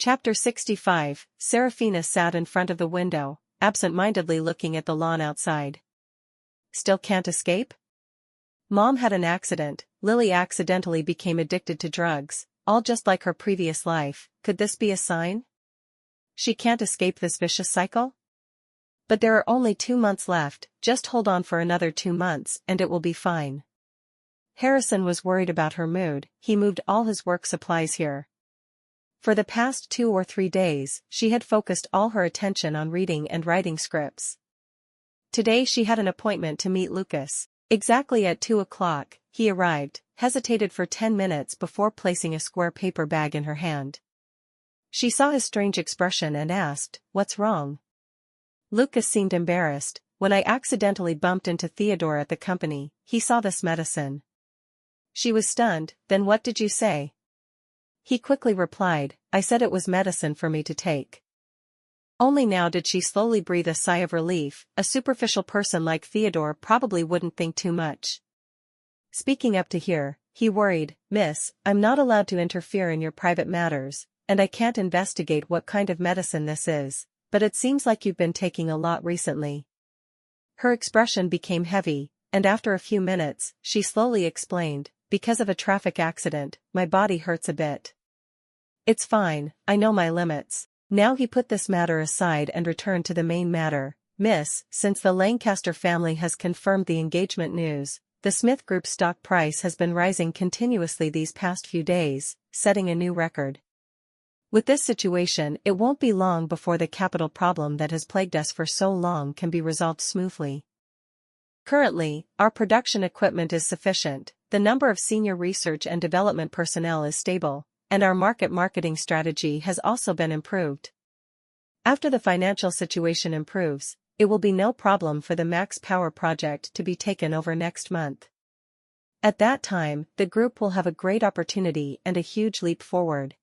Chapter 65. Serafina sat in front of the window, absent-mindedly looking at the lawn outside. Still can't escape? Mom had an accident, Lily accidentally became addicted to drugs, all just like her previous life. Could this be a sign? She can't escape this vicious cycle? But there are only 2 months left, just hold on for another 2 months and it will be fine. Harrison was worried about her mood. He moved all his work supplies here. For the past 2 or 3 days, she had focused all her attention on reading and writing scripts. Today she had an appointment to meet Lucas. Exactly at 2 o'clock, he arrived, hesitated for 10 minutes before placing a square paper bag in her hand. She saw his strange expression and asked, "What's wrong?" Lucas seemed embarrassed. "When I accidentally bumped into Theodore at the company, he saw this medicine." She was stunned. "Then what did you say?" He quickly replied, "I said it was medicine for me to take." Only now did she slowly breathe a sigh of relief. A superficial person like Theodore probably wouldn't think too much. Speaking up to here, he worried, "Miss, I'm not allowed to interfere in your private matters, and I can't investigate what kind of medicine this is, but it seems like you've been taking a lot recently." Her expression became heavy, and after a few minutes, she slowly explained, "Because of a traffic accident, my body hurts a bit." "It's fine, I know my limits." Now he put this matter aside and returned to the main matter. "Miss, since the Lancaster family has confirmed the engagement news, the Smith Group's stock price has been rising continuously these past few days, setting a new record. With this situation, it won't be long before the capital problem that has plagued us for so long can be resolved smoothly. Currently, our production equipment is sufficient, the number of senior research and development personnel is stable, and our marketing strategy has also been improved. After the financial situation improves, it will be no problem for the Max Power project to be taken over next month. At that time, the group will have a great opportunity and a huge leap forward."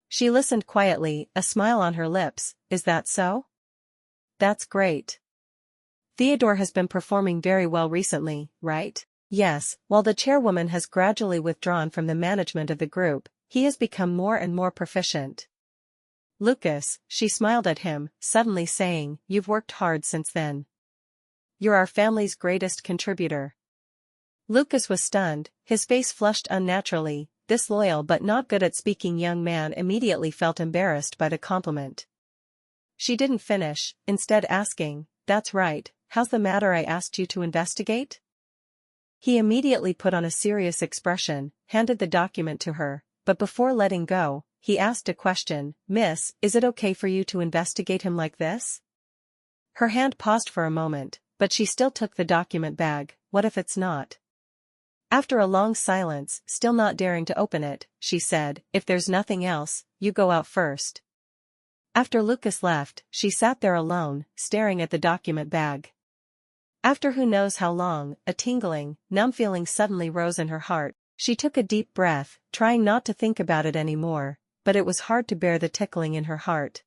She listened quietly, a smile on her lips. "Is that so?" "That's great. Theodore has been performing very well recently, right?" "Yes, while the chairwoman has gradually withdrawn from the management of the group, he has become more and more proficient." "Lucas," she smiled at him, suddenly saying, "You've worked hard since then. You're our family's greatest contributor." Lucas was stunned, his face flushed unnaturally. This loyal but not good at speaking young man immediately felt embarrassed by the compliment. She didn't finish, instead asking, "That's right, how's the matter I asked you to investigate?" He immediately put on a serious expression, handed the document to her, but before letting go, he asked a question, "Miss, is it okay for you to investigate him like this?" Her hand paused for a moment, but she still took the document bag. "What if it's not?" After a long silence, still not daring to open it, she said, "If there's nothing else, you go out first." After Lucas left, she sat there alone, staring at the document bag. After who knows how long, a tingling, numb feeling suddenly rose in her heart. She took a deep breath, trying not to think about it anymore, but it was hard to bear the tickling in her heart.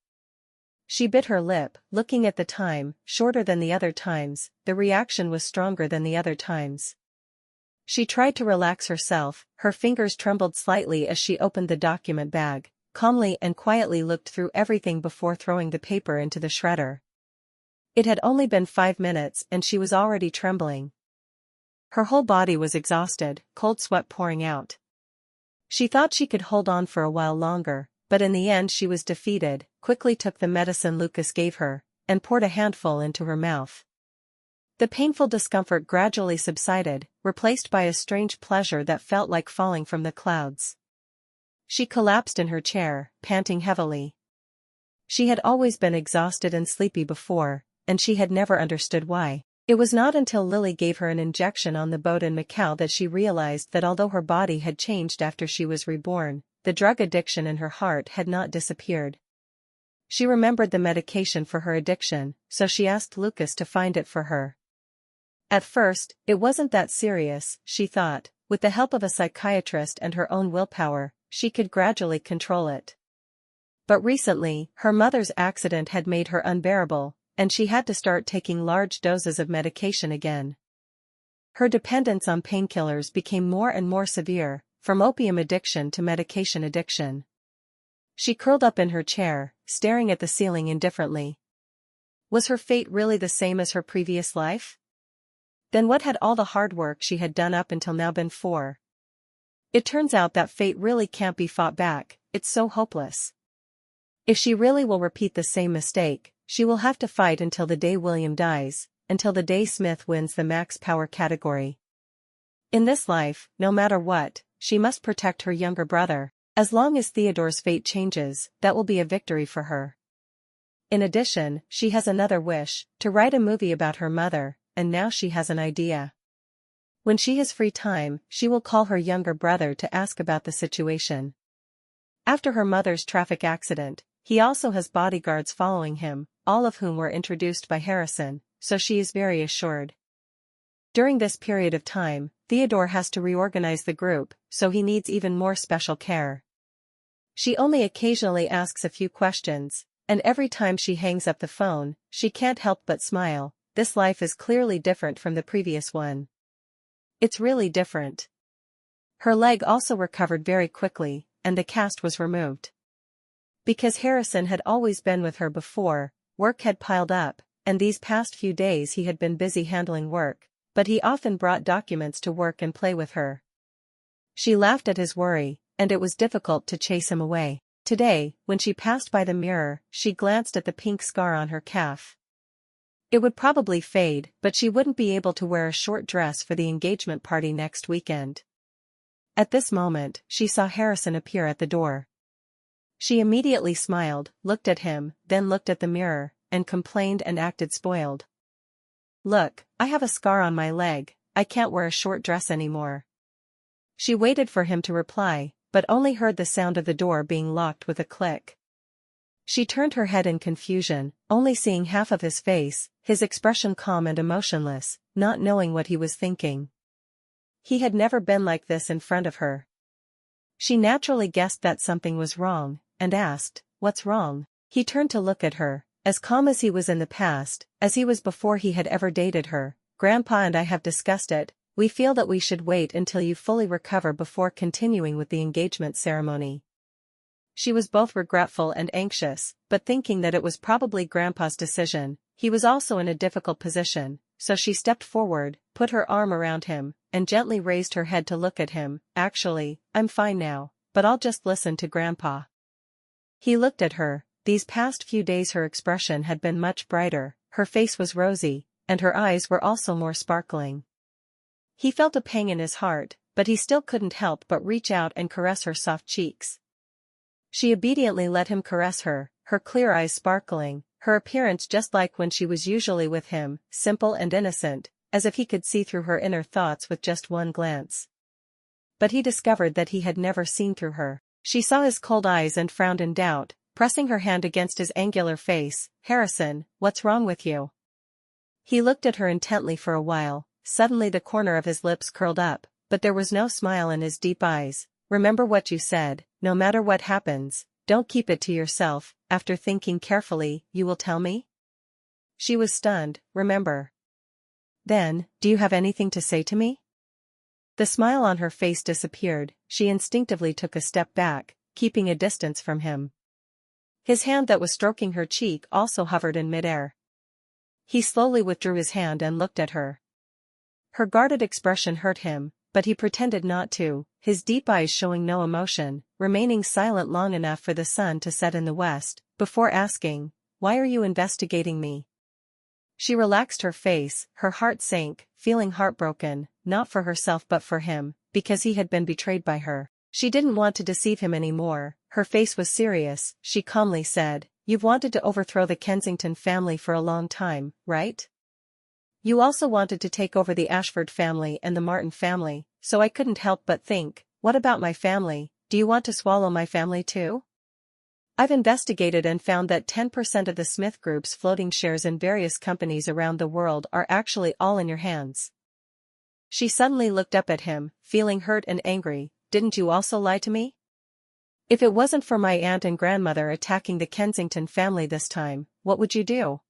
She bit her lip, looking at the time, shorter than the other times, the reaction was stronger than the other times. She tried to relax herself, her fingers trembled slightly as she opened the document bag, calmly and quietly looked through everything before throwing the paper into the shredder. It had only been 5 minutes and she was already trembling. Her whole body was exhausted, cold sweat pouring out. She thought she could hold on for a while longer, but in the end she was defeated, quickly took the medicine Lucas gave her, and poured a handful into her mouth. The painful discomfort gradually subsided, replaced by a strange pleasure that felt like falling from the clouds. She collapsed in her chair, panting heavily. She had always been exhausted and sleepy before, and she had never understood why. It was not until Lily gave her an injection on the boat in Macau that she realized that although her body had changed after she was reborn, the drug addiction in her heart had not disappeared. She remembered the medication for her addiction, so she asked Lucas to find it for her. At first, it wasn't that serious, she thought. With the help of a psychiatrist and her own willpower, she could gradually control it. But recently, her mother's accident had made her unbearable, and she had to start taking large doses of medication again. Her dependence on painkillers became more and more severe, from opium addiction to medication addiction. She curled up in her chair, staring at the ceiling indifferently. Was her fate really the same as her previous life? Then what had all the hard work she had done up until now been for? It turns out that fate really can't be fought back, it's so hopeless. If she really will repeat the same mistake, she will have to fight until the day William dies, until the day Smith wins the max power category. In this life, no matter what, she must protect her younger brother. As long as Theodore's fate changes, that will be a victory for her. In addition, she has another wish, to write a movie about her mother, and now she has an idea. When she has free time, she will call her younger brother to ask about the situation. After her mother's traffic accident, he also has bodyguards following him, all of whom were introduced by Harrison, so she is very assured. During this period of time, Theodore has to reorganize the group, so he needs even more special care. She only occasionally asks a few questions, and every time she hangs up the phone, she can't help but smile. This life is clearly different from the previous one. It's really different. Her leg also recovered very quickly, and the cast was removed. Because Harrison had always been with her before, work had piled up, and these past few days he had been busy handling work, but he often brought documents to work and play with her. She laughed at his worry, and it was difficult to chase him away. Today, when she passed by the mirror, she glanced at the pink scar on her calf. It would probably fade, but she wouldn't be able to wear a short dress for the engagement party next weekend. At this moment, she saw Harrison appear at the door. She immediately smiled, looked at him, then looked at the mirror, and complained and acted spoiled. "Look, I have a scar on my leg, I can't wear a short dress anymore." She waited for him to reply, but only heard the sound of the door being locked with a click. She turned her head in confusion, only seeing half of his face, his expression calm and emotionless, not knowing what he was thinking. He had never been like this in front of her. She naturally guessed that something was wrong, and asked, "What's wrong?" He turned to look at her, as calm as he was in the past, as he was before he had ever dated her. "Grandpa and I have discussed it. We feel that we should wait until you fully recover before continuing with the engagement ceremony." She was both regretful and anxious, but thinking that it was probably Grandpa's decision. He was also in a difficult position, so she stepped forward, put her arm around him, and gently raised her head to look at him. "Actually, I'm fine now, but I'll just listen to Grandpa." He looked at her. These past few days her expression had been much brighter, her face was rosy, and her eyes were also more sparkling. He felt a pang in his heart, but he still couldn't help but reach out and caress her soft cheeks. She obediently let him caress her, her clear eyes sparkling, her appearance just like when she was usually with him, simple and innocent, as if he could see through her inner thoughts with just one glance. But he discovered that he had never seen through her. She saw his cold eyes and frowned in doubt, pressing her hand against his angular face. "Harrison, what's wrong with you?" He looked at her intently for a while. Suddenly the corner of his lips curled up, but there was no smile in his deep eyes. "Remember what you said, no matter what happens, don't keep it to yourself. After thinking carefully, you will tell me?" She was stunned. "Remember." "Then, do you have anything to say to me?" The smile on her face disappeared. She instinctively took a step back, keeping a distance from him. His hand that was stroking her cheek also hovered in midair. He slowly withdrew his hand and looked at her. Her guarded expression hurt him, but he pretended not to, his deep eyes showing no emotion, remaining silent long enough for the sun to set in the west, before asking, "Why are you investigating me?" She relaxed her face, her heart sank, feeling heartbroken, not for herself but for him, because he had been betrayed by her. She didn't want to deceive him anymore. Her face was serious. She calmly said, "You've wanted to overthrow the Kensington family for a long time, right? You also wanted to take over the Ashford family and the Martin family, so I couldn't help but think, what about my family? Do you want to swallow my family too?" "I've investigated and found that 10% of the Smith Group's floating shares in various companies around the world are actually all in your hands." She suddenly looked up at him, feeling hurt and angry. "Didn't you also lie to me? If it wasn't for my aunt and grandmother attacking the Kensington family this time, what would you do?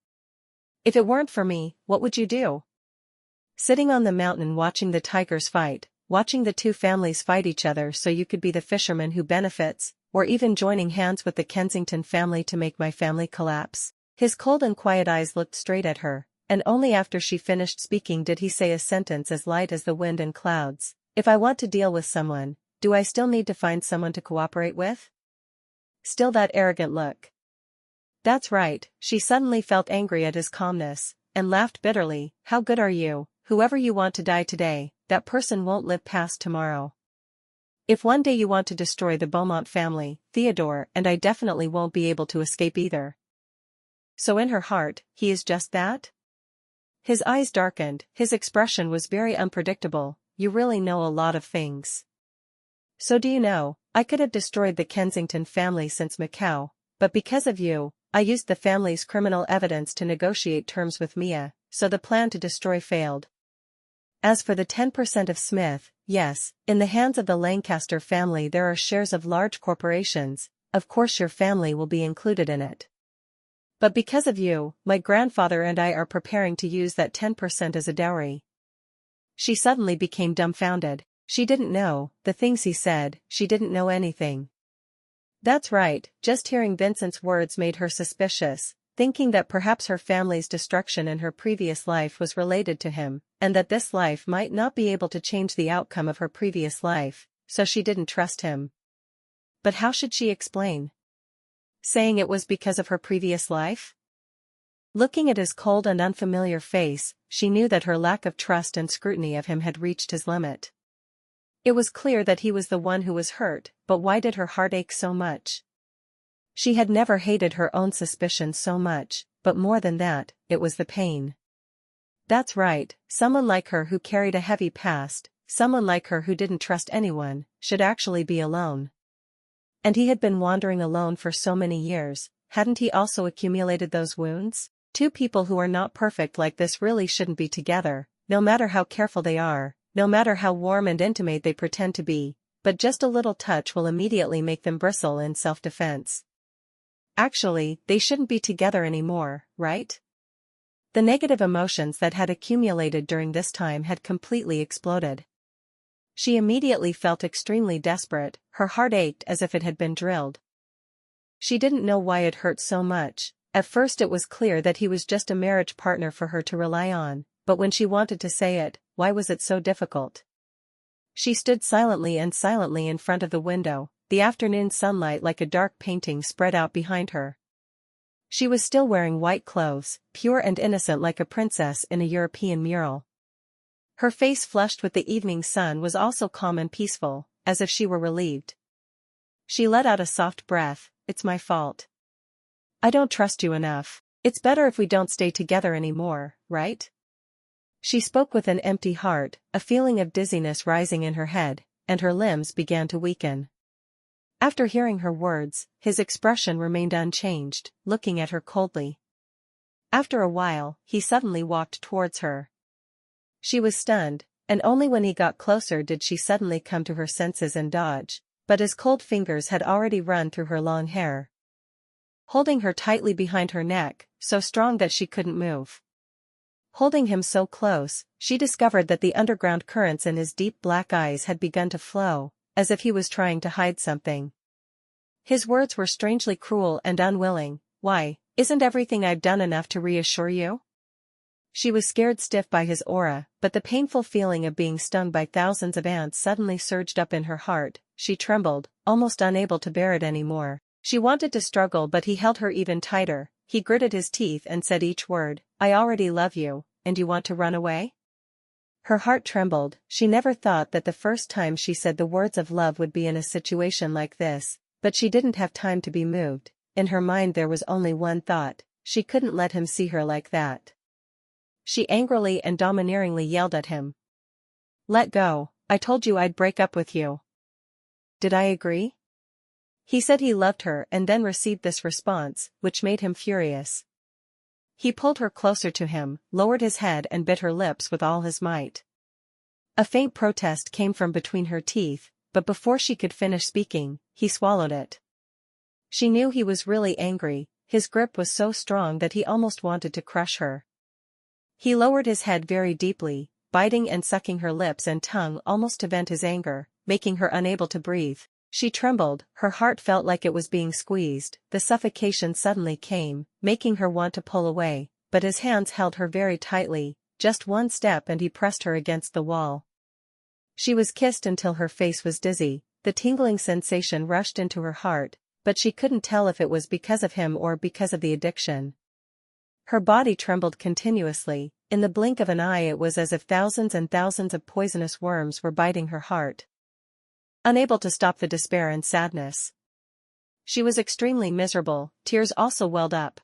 If it weren't for me, what would you do? Sitting on the mountain watching the tigers fight, watching the two families fight each other so you could be the fisherman who benefits, or even joining hands with the Kensington family to make my family collapse. His cold and quiet eyes looked straight at her, and only after she finished speaking did he say a sentence as light as the wind and clouds. If I want to deal with someone, do I still need to find someone to cooperate with? Still that arrogant look. That's right, she suddenly felt angry at his calmness, and laughed bitterly. How good are you? Whoever you want to die today, that person won't live past tomorrow. If one day you want to destroy the Beaumont family, Theodore and I definitely won't be able to escape either. So in her heart, he is just that? His eyes darkened, his expression was very unpredictable. You really know a lot of things. So do you know, I could have destroyed the Kensington family since Macau, but because of you, I used the family's criminal evidence to negotiate terms with Mia, so the plan to destroy failed. As for the 10% of Smith, yes, in the hands of the Lancaster family there are shares of large corporations, of course your family will be included in it. But because of you, my grandfather and I are preparing to use that 10% as a dowry. She suddenly became dumbfounded. She didn't know, the things he said, she didn't know anything. That's right, just hearing Vincent's words made her suspicious, thinking that perhaps her family's destruction in her previous life was related to him, and that this life might not be able to change the outcome of her previous life, so she didn't trust him. But how should she explain? Saying it was because of her previous life? Looking at his cold and unfamiliar face, she knew that her lack of trust and scrutiny of him had reached his limit. It was clear that he was the one who was hurt, but why did her heart ache so much? She had never hated her own suspicions so much, but more than that, it was the pain. That's right, someone like her who carried a heavy past, someone like her who didn't trust anyone, should actually be alone. And he had been wandering alone for so many years, hadn't he also accumulated those wounds? Two people who are not perfect like this really shouldn't be together, no matter how careful they are, no matter how warm and intimate they pretend to be, but just a little touch will immediately make them bristle in self-defense. Actually, they shouldn't be together anymore, right? The negative emotions that had accumulated during this time had completely exploded. She immediately felt extremely desperate, her heart ached as if it had been drilled. She didn't know why it hurt so much. At first it was clear that he was just a marriage partner for her to rely on, but when she wanted to say it, why was it so difficult? She stood silently in front of the window, the afternoon sunlight like a dark painting spread out behind her. She was still wearing white clothes, pure and innocent like a princess in a European mural. Her face flushed with the evening sun was also calm and peaceful, as if she were relieved. She let out a soft breath. It's my fault. I don't trust you enough. It's better if we don't stay together anymore, right? She spoke with an empty heart, a feeling of dizziness rising in her head, and her limbs began to weaken. After hearing her words, his expression remained unchanged, looking at her coldly. After a while, he suddenly walked towards her. She was stunned, and only when he got closer did she suddenly come to her senses and dodge, but his cold fingers had already run through her long hair, holding her tightly behind her neck, so strong that she couldn't move. Holding him so close, she discovered that the underground currents in his deep black eyes had begun to flow, as if he was trying to hide something. His words were strangely cruel and unwilling. Why, isn't everything I've done enough to reassure you? She was scared stiff by his aura, but the painful feeling of being stung by thousands of ants suddenly surged up in her heart. She trembled, almost unable to bear it anymore. She wanted to struggle but he held her even tighter. He gritted his teeth and said each word, I already love you, and you want to run away? Her heart trembled. She never thought that the first time she said the words of love would be in a situation like this, but she didn't have time to be moved. In her mind there was only one thought, she couldn't let him see her like that. She angrily and domineeringly yelled at him. Let go, I told you I'd break up with you. Did I agree? He said he loved her and then received this response, which made him furious. He pulled her closer to him, lowered his head and bit her lips with all his might. A faint protest came from between her teeth, but before she could finish speaking, he swallowed it. She knew he was really angry, his grip was so strong that he almost wanted to crush her. He lowered his head very deeply, biting and sucking her lips and tongue almost to vent his anger, making her unable to breathe. She trembled, her heart felt like it was being squeezed. The suffocation suddenly came, making her want to pull away, but his hands held her very tightly. Just one step and he pressed her against the wall. She was kissed until her face was dizzy. The tingling sensation rushed into her heart, but she couldn't tell if it was because of him or because of the addiction. Her body trembled continuously. In the blink of an eye it was as if thousands and thousands of poisonous worms were biting her heart. Unable to stop the despair and sadness. She was extremely miserable, tears also welled up.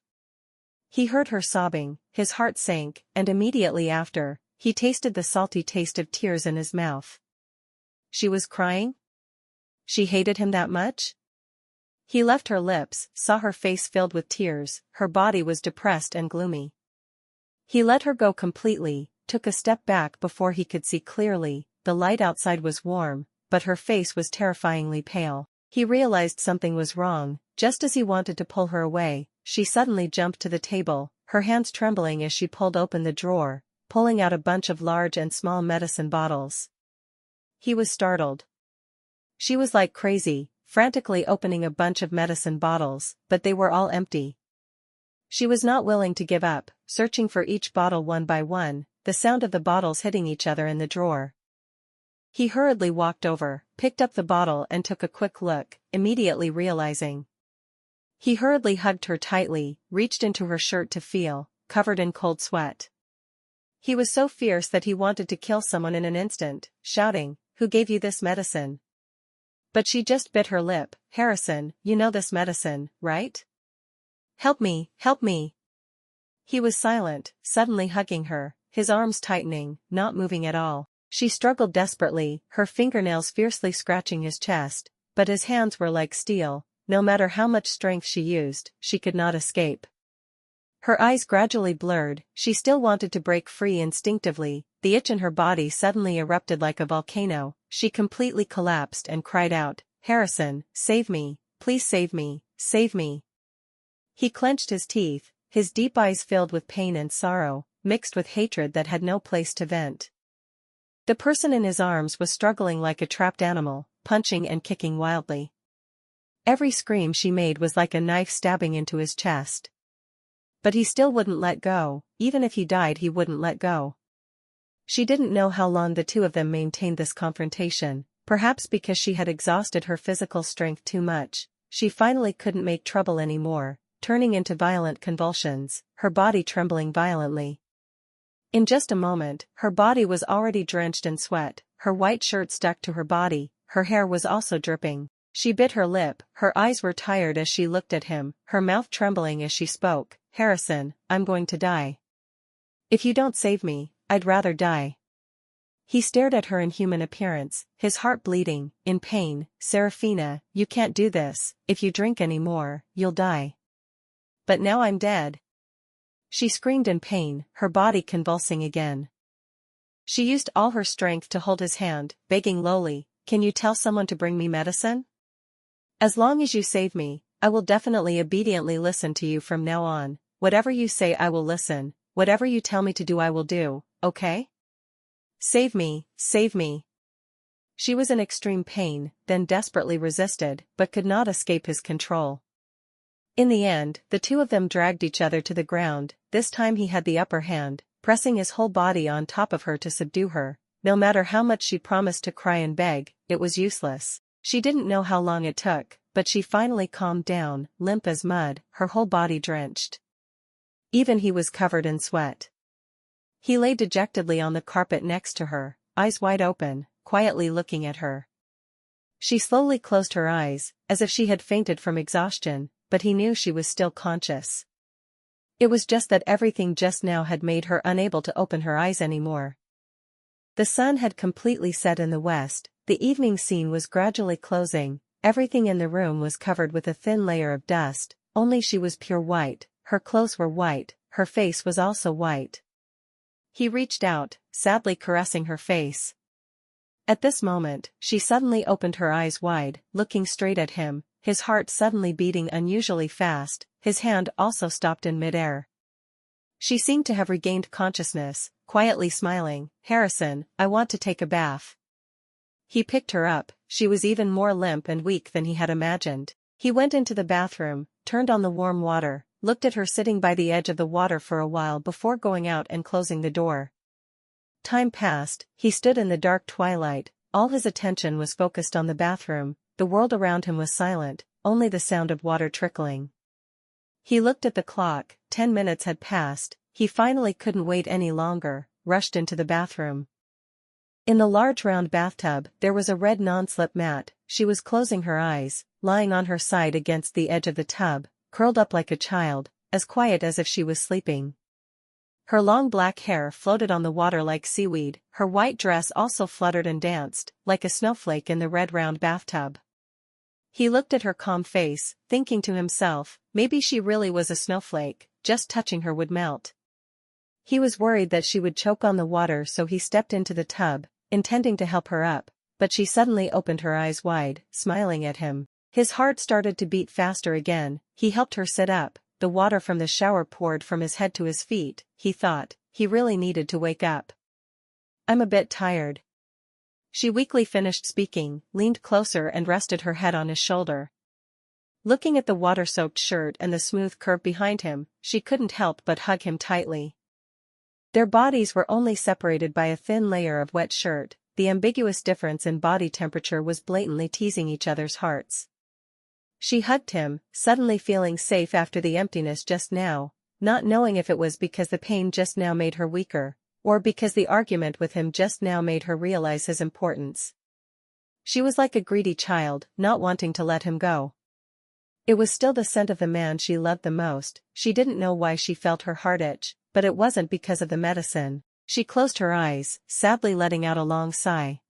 He heard her sobbing, his heart sank, and immediately after, he tasted the salty taste of tears in his mouth. She was crying? She hated him that much? He left her lips, saw her face filled with tears, her body was depressed and gloomy. He let her go completely, took a step back before he could see clearly. The light outside was warm, but her face was terrifyingly pale. He realized something was wrong. Just as he wanted to pull her away, she suddenly jumped to the table, her hands trembling as she pulled open the drawer, pulling out a bunch of large and small medicine bottles. He was startled. She was like crazy, frantically opening a bunch of medicine bottles, but they were all empty. She was not willing to give up, searching for each bottle one by one, the sound of the bottles hitting each other in the drawer. He hurriedly walked over, picked up the bottle and took a quick look, immediately realizing. He hurriedly hugged her tightly, reached into her shirt to feel, covered in cold sweat. He was so fierce that he wanted to kill someone in an instant, shouting, "Who gave you this medicine?" But she just bit her lip. "Harrison, you know this medicine, right? Help me, help me." He was silent, suddenly hugging her, his arms tightening, not moving at all. She struggled desperately, her fingernails fiercely scratching his chest, but his hands were like steel. No matter how much strength she used, she could not escape. Her eyes gradually blurred, she still wanted to break free instinctively. The itch in her body suddenly erupted like a volcano. She completely collapsed and cried out, "Harrison, save me, please save me, save me." He clenched his teeth, his deep eyes filled with pain and sorrow, mixed with hatred that had no place to vent. The person in his arms was struggling like a trapped animal, punching and kicking wildly. Every scream she made was like a knife stabbing into his chest. But he still wouldn't let go. Even if he died he wouldn't let go. She didn't know how long the two of them maintained this confrontation, perhaps because she had exhausted her physical strength too much. She finally couldn't make trouble anymore, turning into violent convulsions, her body trembling violently. In just a moment, her body was already drenched in sweat, her white shirt stuck to her body, her hair was also dripping. She bit her lip, her eyes were tired as she looked at him, her mouth trembling as she spoke. "Harrison, I'm going to die. If you don't save me, I'd rather die." He stared at her inhuman appearance, his heart bleeding, in pain. "Serafina, you can't do this. If you drink any more, you'll die." "But now I'm dead." She screamed in pain, her body convulsing again. She used all her strength to hold his hand, begging lowly, "Can you tell someone to bring me medicine? As long as you save me, I will definitely obediently listen to you from now on. Whatever you say I will listen, whatever you tell me to do I will do, okay? Save me, save me." She was in extreme pain, then desperately resisted, but could not escape his control. In the end, the two of them dragged each other to the ground. This time he had the upper hand, pressing his whole body on top of her to subdue her. No matter how much she promised to cry and beg, it was useless. She didn't know how long it took, but she finally calmed down, limp as mud, her whole body drenched. Even he was covered in sweat. He lay dejectedly on the carpet next to her, eyes wide open, quietly looking at her. She slowly closed her eyes, as if she had fainted from exhaustion, but he knew she was still conscious. It was just that everything just now had made her unable to open her eyes anymore. The sun had completely set in the west, the evening scene was gradually closing, everything in the room was covered with a thin layer of dust, only she was pure white, her clothes were white, her face was also white. He reached out, sadly caressing her face. At this moment, she suddenly opened her eyes wide, looking straight at him, his heart suddenly beating unusually fast, his hand also stopped in midair. She seemed to have regained consciousness, quietly smiling. "Harrison, I want to take a bath." He picked her up, she was even more limp and weak than he had imagined. He went into the bathroom, turned on the warm water, looked at her sitting by the edge of the water for a while before going out and closing the door. Time passed, he stood in the dark twilight, all his attention was focused on the bathroom, the world around him was silent, only the sound of water trickling. He looked at the clock, 10 minutes had passed, he finally couldn't wait any longer, rushed into the bathroom. In the large round bathtub, there was a red non-slip mat, she was closing her eyes, lying on her side against the edge of the tub, curled up like a child, as quiet as if she was sleeping. Her long black hair floated on the water like seaweed, her white dress also fluttered and danced, like a snowflake in the red round bathtub. He looked at her calm face, thinking to himself, maybe she really was a snowflake, just touching her would melt. He was worried that she would choke on the water, so he stepped into the tub, intending to help her up, but she suddenly opened her eyes wide, smiling at him. His heart started to beat faster again, he helped her sit up, the water from the shower poured from his head to his feet, he thought, he really needed to wake up. "I'm a bit tired." She weakly finished speaking, leaned closer and rested her head on his shoulder. Looking at the water-soaked shirt and the smooth curve behind him, she couldn't help but hug him tightly. Their bodies were only separated by a thin layer of wet shirt, the ambiguous difference in body temperature was blatantly teasing each other's hearts. She hugged him, suddenly feeling safe after the emptiness just now, not knowing if it was because the pain just now made her weaker, or because the argument with him just now made her realize his importance. She was like a greedy child, not wanting to let him go. It was still the scent of the man she loved the most, she didn't know why she felt her heart itch, but it wasn't because of the medicine. She closed her eyes, sadly letting out a long sigh.